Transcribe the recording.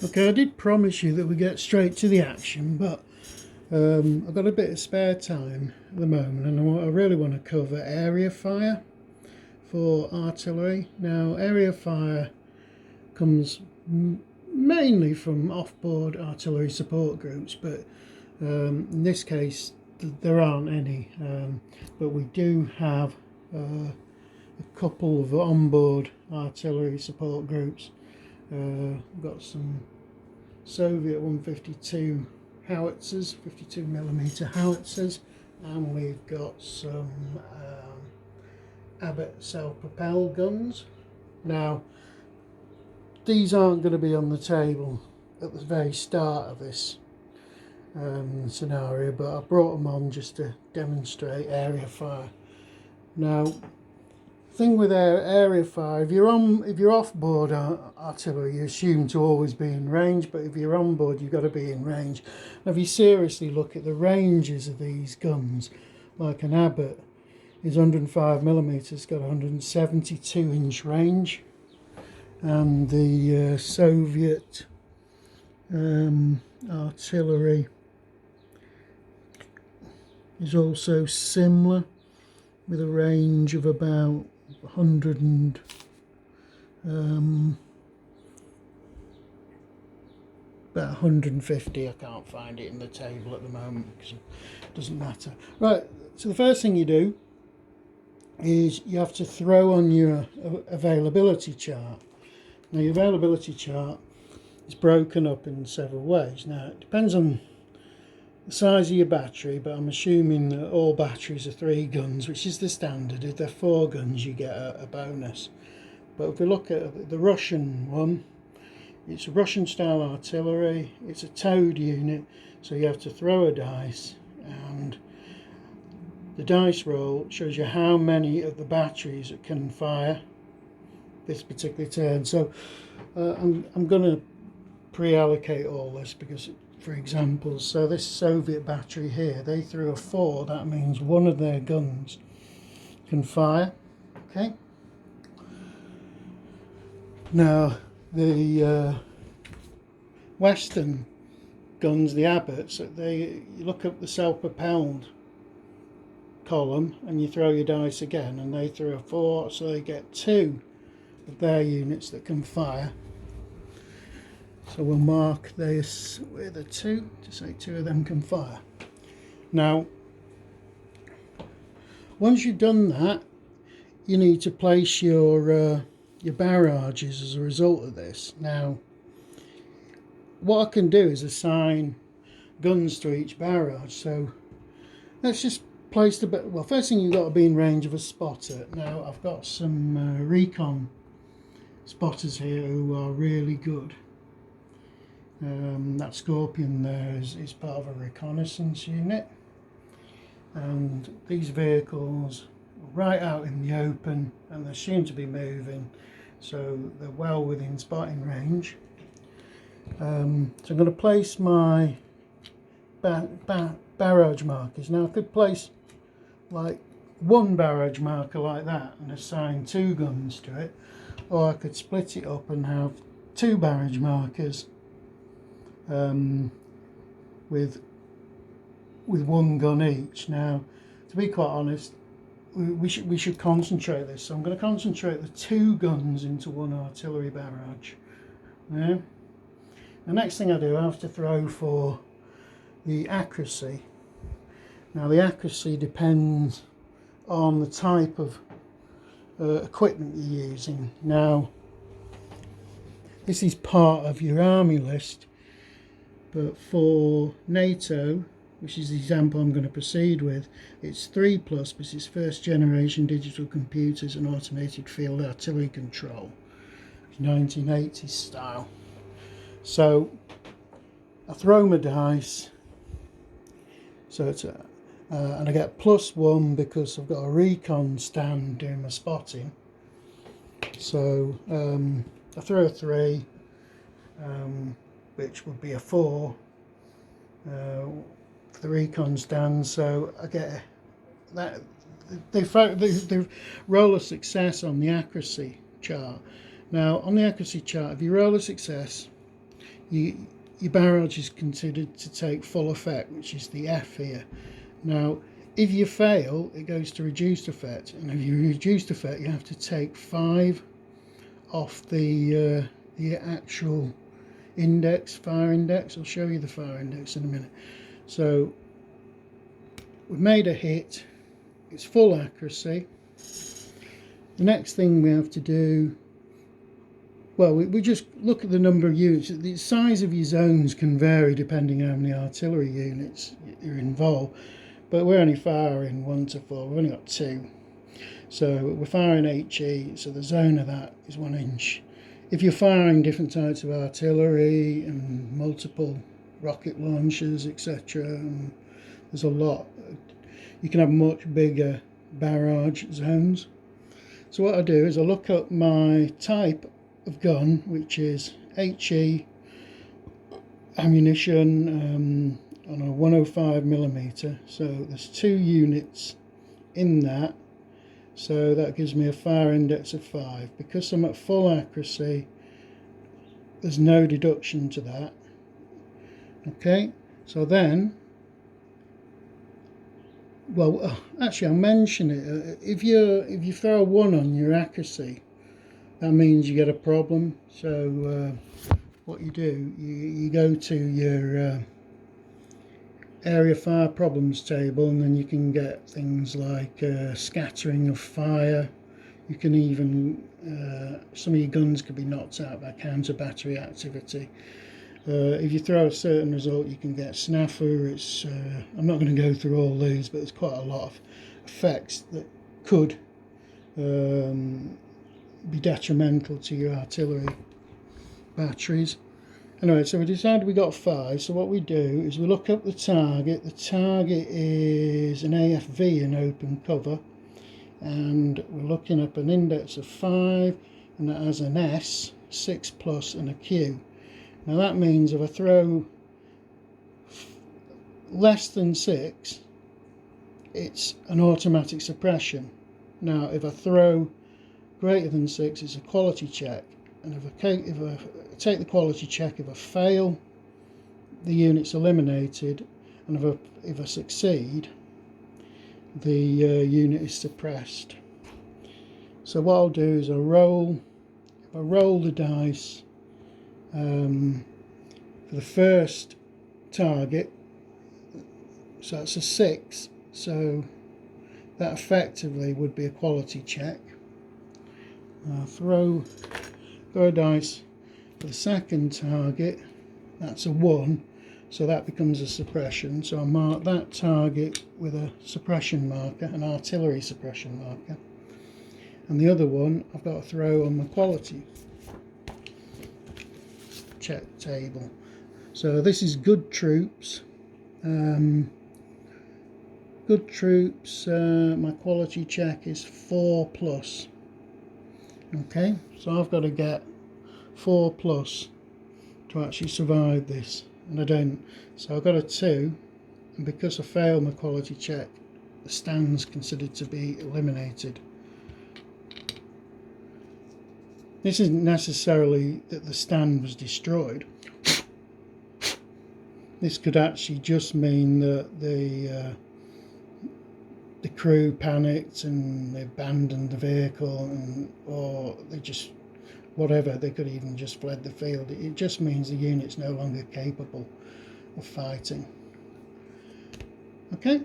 Okay, I did promise you that we get straight to the action, but I've got a bit of spare time at the moment, and I really want to cover area fire for artillery. Now, area fire comes mainly from off-board artillery support groups, but in this case there aren't any, but we do have a couple of on-board artillery support groups. We've got some Soviet 152 howitzers, 52mm howitzers, and we've got some Abbott self-propelled guns. Now, these aren't going to be on the table at the very start of this scenario, but I brought them on just to demonstrate area fire. Now, thing with area fire, if you're off-board artillery, you're assumed to always be in range, but if you're on board, you've got to be in range. Now, if you seriously look at the ranges of these guns, like an Abbott is 105mm, it's got 172-inch range, and the Soviet artillery is also similar, with a range of about 100 and about 150. I can't find it in the table at the moment because it doesn't matter. Right, so the first thing you do is you have to throw on your availability chart. Now, your availability chart is broken up in several ways. Now, it depends on the size of your battery, but I'm assuming that all batteries are 3 guns, which is the standard. If they're 4 guns, you get a bonus. But if we look at the Russian one, it's a Russian style artillery, it's a towed unit, so you have to throw a dice, and the dice roll shows you how many of the batteries it can fire this particular turn. So I'm going to pre-allocate all this because, for example, so this Soviet battery here, they threw a 4, that means one of their guns can fire. Okay. Now, the Western guns, the Abbotts, you look up the self-propelled column and you throw your dice again, and they threw a 4, so they get 2 of their units that can fire. So we'll mark this with a 2 to say 2 of them can fire. Now, once you've done that, you need to place your barrages as a result of this. Now, what I can do is assign guns to each barrage. So let's just place the... Well, first thing, you've got to be in range of a spotter. Now, I've got some recon spotters here who are really good. That Scorpion there is part of a reconnaissance unit, and these vehicles are right out in the open and they seem to be moving, so they're well within spotting range. So I'm going to place my barrage markers. Now, I could place like one barrage marker like that and assign 2 guns to it, or I could split it up and have 2 barrage markers with 1 gun each. Now, to be quite honest, we should concentrate this. So I'm going to concentrate the 2 guns into 1 artillery barrage. Yeah. The next thing I do, I have to throw for the accuracy. Now, the accuracy depends on the type of equipment you're using. Now, this is part of your army list, but for NATO, which is the example I'm going to proceed with, it's 3+, because it's first generation digital computers and automated field artillery control, 1980s style. So I throw my dice, so it's and I get +1 because I've got a recon stand doing my spotting. So I throw a 3, which would be a 4 for the recon stand. So I get that. They roll a success on the accuracy chart. Now, on the accuracy chart, if you roll a success, your barrage is considered to take full effect, which is the F here. Now, if you fail, it goes to reduced effect, and if you reduced effect, you have to take 5 off the actual index, fire index. I'll show you the fire index in a minute. So we've made a hit, it's full accuracy. The next thing we have to do, well, we just look at the number of units. The size of your zones can vary depending on how many artillery units are involved, but we're only firing 1 to 4, we've only got 2. So we're firing HE, so the zone of that is 1 inch. If you're firing different types of artillery and multiple rocket launchers, etc., there's a lot, you can have much bigger barrage zones. So what I do is I look up my type of gun, which is HE ammunition on a 105mm. So there's 2 units in that. So that gives me a fire index of 5. Because I'm at full accuracy, there's no deduction to that. Okay, so then, well, actually I'll mention it. If you throw a 1 on your accuracy, that means you get a problem. So what you do, you go to your area fire problems table, and then you can get things like scattering of fire. You can even, some of your guns could be knocked out by counter battery activity. If you throw a certain result, you can get snafu. It's I'm not going to go through all these, but there's quite a lot of effects that could be detrimental to your artillery batteries. Anyway, so we decided we got 5, so what we do is we look up the target. The target is an AFV in open cover, and we're looking up an index of 5, and that has an S, 6+, and a Q. Now that means if I throw less than 6, it's an automatic suppression. Now if I throw greater than 6, it's a quality check, and if I take the quality check, if I fail, the unit's eliminated, and if I succeed, the unit is suppressed. So what I'll do is if I roll the dice for the first target, so that's a 6, so that effectively would be a quality check. Throw a dice for the second target, that's a 1, so that becomes a suppression. So I mark that target with a suppression marker, an artillery suppression marker, and the other one I've got to throw on the quality check table. So this is good troops. Good troops, my quality check is 4+. Okay, so I've got to get 4+ to actually survive this, and I don't. So I've got a 2, and because I failed my quality check, the stand's considered to be eliminated. This isn't necessarily that the stand was destroyed. This could actually just mean that the crew panicked and they abandoned the vehicle, or they just, whatever, they could even just fled the field. It just means the unit's no longer capable of fighting. Okay.